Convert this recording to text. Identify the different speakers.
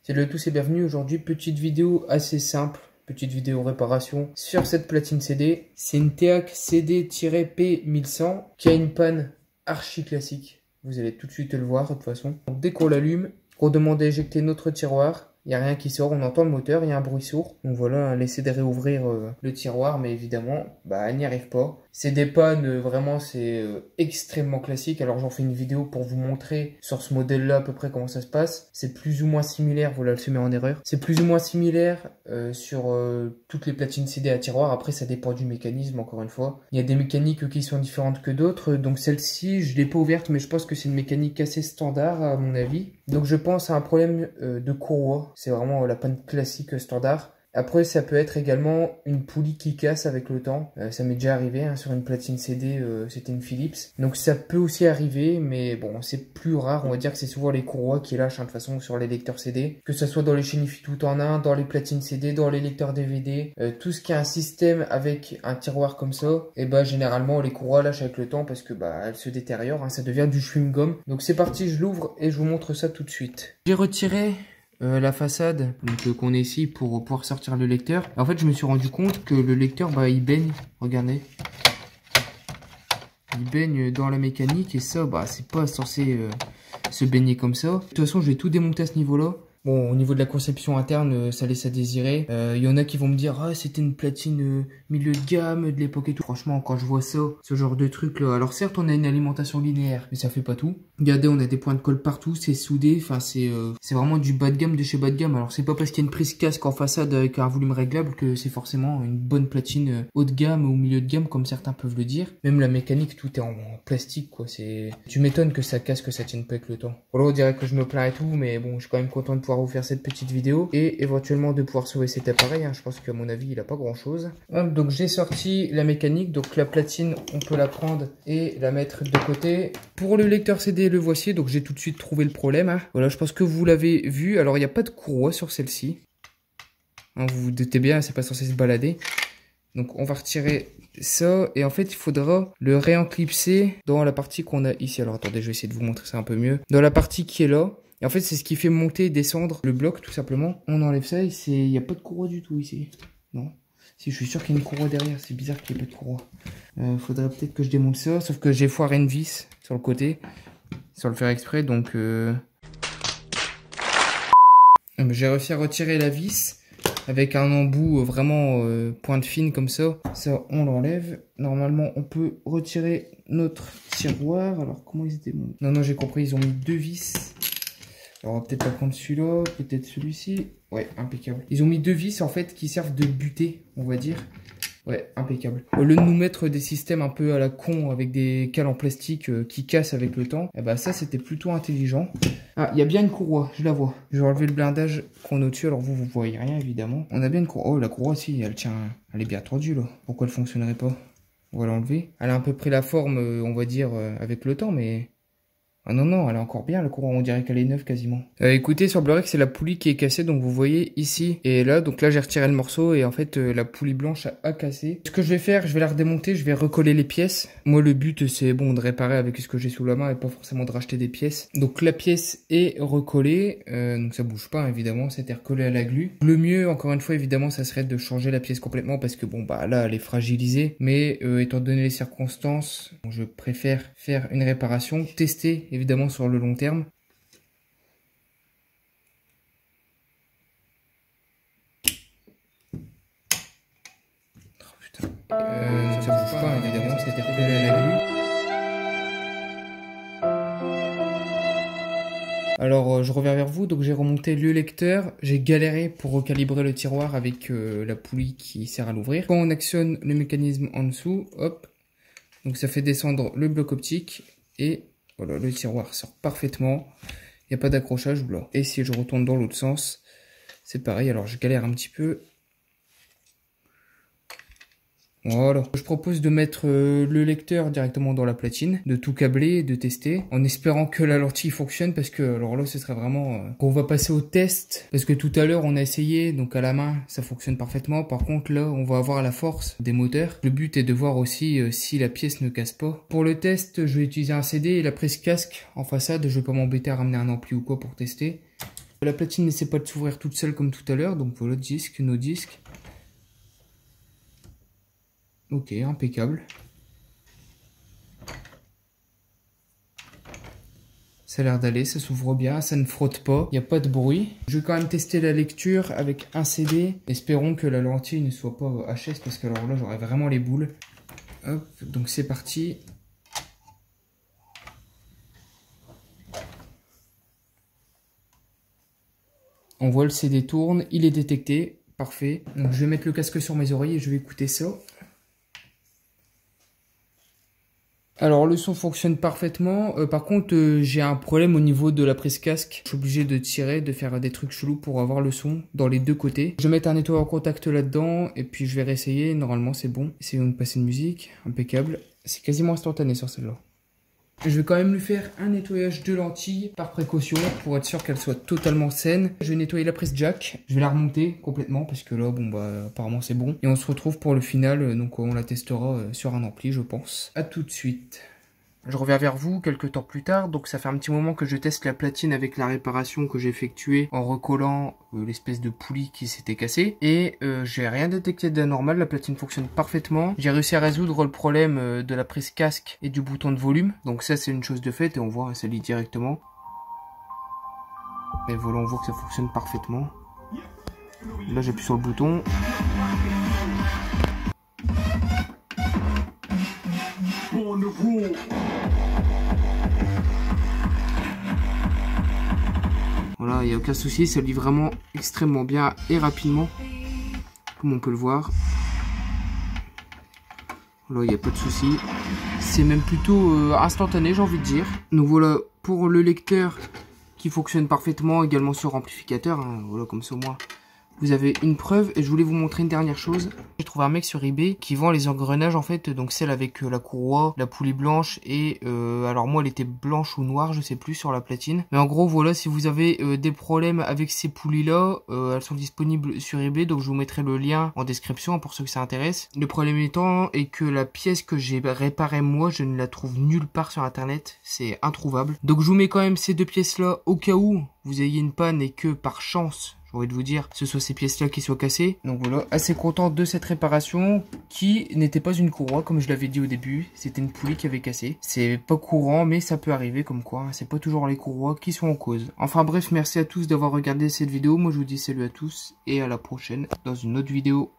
Speaker 1: Salut à tous et bienvenue. Aujourd'hui, petite vidéo assez simple, petite vidéo réparation sur cette platine CD. C'est une TEAC CD-P1100 qui a une panne archi classique. Vous allez tout de suite le voir de toute façon. Donc, dès qu'on l'allume, on demande à éjecter notre tiroir. Il n'y a rien qui sort, on entend le moteur, il y a un bruit sourd. Donc voilà, on essaie de réouvrir le tiroir, mais évidemment, elle n'y arrive pas. C'est des pannes, vraiment, c'est extrêmement classique. Alors j'en fais une vidéo pour vous montrer sur ce modèle-là à peu près comment ça se passe. C'est plus ou moins similaire, voilà, elle se met en erreur. C'est plus ou moins similaire sur toutes les platines CD à tiroir. Après, ça dépend du mécanisme, encore une fois. Il y a des mécaniques qui sont différentes que d'autres. Donc celle-ci, je ne l'ai pas ouverte, mais je pense que c'est une mécanique assez standard à mon avis. Donc je pense à un problème de courroie. C'est vraiment la panne classique standard. Après, ça peut être également une poulie qui casse avec le temps. Ça m'est déjà arrivé hein, sur une platine CD, c'était une Philips. Donc ça peut aussi arriver, mais bon, c'est plus rare. On va dire que c'est souvent les courroies qui lâchent hein, de toute façon sur les lecteurs CD. Que ce soit dans les chaînes IFI tout en un, dans les platines CD, dans les lecteurs DVD. Tout ce qui a un système avec un tiroir comme ça, et généralement les courroies lâchent avec le temps parce que elles se détériorent. Hein, ça devient du chewing-gum. Donc c'est parti, je l'ouvre et je vous montre ça tout de suite. J'ai retiré la façade qu'on est ici pour pouvoir sortir le lecteur. En fait, je me suis rendu compte que le lecteur, il baigne. Regardez. Il baigne dans la mécanique et ça, c'est pas censé se baigner comme ça. De toute façon, je vais tout démonter à ce niveau-là. Bon, au niveau de la conception interne, ça laisse à désirer. Il y en a qui vont me dire, ah, c'était une platine milieu de gamme de l'époque et tout. Franchement, quand je vois ça, ce genre de truc là, alors certes, on a une alimentation linéaire, mais ça fait pas tout. Regardez, on a des points de colle partout, c'est soudé. Enfin, c'est vraiment du bas de gamme de chez bas de gamme. Alors, c'est pas parce qu'il y a une prise casque en façade avec un volume réglable que c'est forcément une bonne platine haut de gamme ou milieu de gamme, comme certains peuvent le dire. Même la mécanique, tout est en plastique, quoi. Tu m'étonnes que ça casse, que ça tienne pas avec le temps. Voilà, on dirait que je me plains et tout, mais bon, je suis quand même content de pouvoir vous faire cette petite vidéo et éventuellement de pouvoir sauver cet appareil. Hein. Je pense qu'à mon avis, il a pas grand chose. Donc, j'ai sorti la mécanique. Donc, la platine, on peut la prendre et la mettre de côté. Pour le lecteur CD, le voici. Donc, j'ai tout de suite trouvé le problème. Hein. Voilà, je pense que vous l'avez vu. Alors, il n'y a pas de courroie sur celle-ci. Hein, vous vous doutez bien, c'est pas censé se balader. Donc, on va retirer ça. Et en fait, il faudra le réenclipser dans la partie qu'on a ici. Alors, attendez, je vais essayer de vous montrer ça un peu mieux. Dans la partie qui est là. Et en fait, c'est ce qui fait monter et descendre le bloc, tout simplement. On enlève ça et il n'y a pas de courroie du tout ici. Non. Si, je suis sûr qu'il y a une courroie derrière. C'est bizarre qu'il n'y ait pas de courroie. Faudrait peut-être que je démonte ça. Sauf que j'ai foiré une vis sur le côté. Sans le faire exprès, donc... J'ai réussi à retirer la vis. Avec un embout vraiment pointe fine comme ça. Ça, on l'enlève. Normalement, on peut retirer notre tiroir. Alors, comment ils étaient bons? Non, j'ai compris. Ils ont mis deux vis. Alors, on va peut-être pas prendre celui-là, peut-être celui-ci. Ouais, impeccable. Ils ont mis deux vis, en fait, qui servent de butée, on va dire. Ouais, impeccable. Au lieu de nous mettre des systèmes un peu à la con, avec des cales en plastique qui cassent avec le temps, ça, c'était plutôt intelligent. Ah, il y a bien une courroie, je la vois. Je vais enlever le blindage qu'on a au-dessus, alors vous voyez rien, évidemment. On a bien une courroie. Oh, la courroie, si, elle tient, elle est bien tordue, là. Pourquoi elle fonctionnerait pas? On va l'enlever. Elle a un peu pris la forme, on va dire, avec le temps, mais... Ah non, elle est encore bien la courroie, on dirait qu'elle est neuve quasiment. Écoutez, il semblerait que c'est la poulie qui est cassée, donc vous voyez ici et là. Donc là, j'ai retiré le morceau et en fait, la poulie blanche a cassé. Ce que je vais faire, je vais la redémonter, je vais recoller les pièces. Moi, le but, c'est bon de réparer avec ce que j'ai sous la main et pas forcément de racheter des pièces. Donc la pièce est recollée, donc ça bouge pas évidemment, c'était recollé à la glu. Le mieux, encore une fois, évidemment, ça serait de changer la pièce complètement parce que bon, là, elle est fragilisée. Mais étant donné les circonstances, je préfère faire une réparation, tester évidemment sur le long terme. Oh putain. Ça bouge pas évidemment, c'était recollé à la glu. Alors je reviens vers vous, donc j'ai remonté le lecteur, j'ai galéré pour recalibrer le tiroir avec la poulie qui sert à l'ouvrir. Quand on actionne le mécanisme en dessous, hop, donc ça fait descendre le bloc optique et voilà, le tiroir sort parfaitement. Il n'y a pas d'accrochage là. Et si je retourne dans l'autre sens, c'est pareil. Alors je galère un petit peu. Voilà. Je propose de mettre le lecteur directement dans la platine, de tout câbler, de tester, en espérant que la lentille fonctionne, parce que alors là, ce serait vraiment... On va passer au test, parce que tout à l'heure, on a essayé, donc à la main, ça fonctionne parfaitement. Par contre, là, on va avoir la force des moteurs. Le but est de voir aussi si la pièce ne casse pas. Pour le test, je vais utiliser un CD et la prise casque en façade. Je vais pas m'embêter à ramener un ampli ou quoi pour tester. La platine n'essaie pas de s'ouvrir toute seule comme tout à l'heure, donc voilà, disque, nos disques. Ok, impeccable. Ça a l'air d'aller, ça s'ouvre bien, ça ne frotte pas, il n'y a pas de bruit. Je vais quand même tester la lecture avec un CD. Espérons que la lentille ne soit pas HS parce que alors là j'aurais vraiment les boules. Hop, donc c'est parti. On voit le CD tourne, il est détecté, parfait. Donc je vais mettre le casque sur mes oreilles et je vais écouter ça. Alors le son fonctionne parfaitement, par contre j'ai un problème au niveau de la prise casque. Je suis obligé de tirer, de faire des trucs chelous pour avoir le son dans les deux côtés. Je vais mettre un nettoyeur contact là-dedans et puis je vais réessayer, normalement c'est bon. Essayons de passer une musique, impeccable. C'est quasiment instantané sur celle-là. Je vais quand même lui faire un nettoyage de lentilles par précaution pour être sûr qu'elle soit totalement saine. Je vais nettoyer la prise jack, je vais la remonter complètement parce que là bon bah apparemment c'est bon. Et on se retrouve pour le final, donc on la testera sur un ampli je pense. A tout de suite. Je reviens vers vous quelques temps plus tard, donc ça fait un petit moment que je teste la platine avec la réparation que j'ai effectuée en recollant l'espèce de poulie qui s'était cassée. Et j'ai rien détecté d'anormal, la platine fonctionne parfaitement. J'ai réussi à résoudre le problème de la prise casque et du bouton de volume. Donc ça c'est une chose de fait et on voit, ça lit directement. Et voilà, on voit que ça fonctionne parfaitement. Là j'appuie sur le bouton. Voilà, il n'y a aucun souci, ça lit vraiment extrêmement bien et rapidement, comme on peut le voir. Voilà, il n'y a pas de souci. C'est même plutôt instantané, j'ai envie de dire. Donc voilà, pour le lecteur qui fonctionne parfaitement, également sur amplificateur, hein, voilà, comme ça au moins vous avez une preuve. Et je voulais vous montrer une dernière chose. J'ai trouvé un mec sur eBay qui vend les engrenages en fait, donc celle avec la courroie, la poulie blanche et alors moi elle était blanche ou noire, je sais plus sur la platine. Mais en gros voilà, si vous avez des problèmes avec ces poulies là, elles sont disponibles sur eBay, donc je vous mettrai le lien en description pour ceux que ça intéresse. Le problème étant est que la pièce que j'ai réparée moi, je ne la trouve nulle part sur internet, c'est introuvable. Donc je vous mets quand même ces deux pièces là au cas où vous ayez une panne et que par chance, j'ai envie de vous dire, ce soit ces pièces-là qui soient cassées. Donc voilà, assez content de cette réparation qui n'était pas une courroie comme je l'avais dit au début. C'était une poulie qui avait cassé. C'est pas courant mais ça peut arriver comme quoi. Hein, c'est pas toujours les courroies qui sont en cause. Enfin bref, merci à tous d'avoir regardé cette vidéo. Moi je vous dis salut à tous et à la prochaine dans une autre vidéo.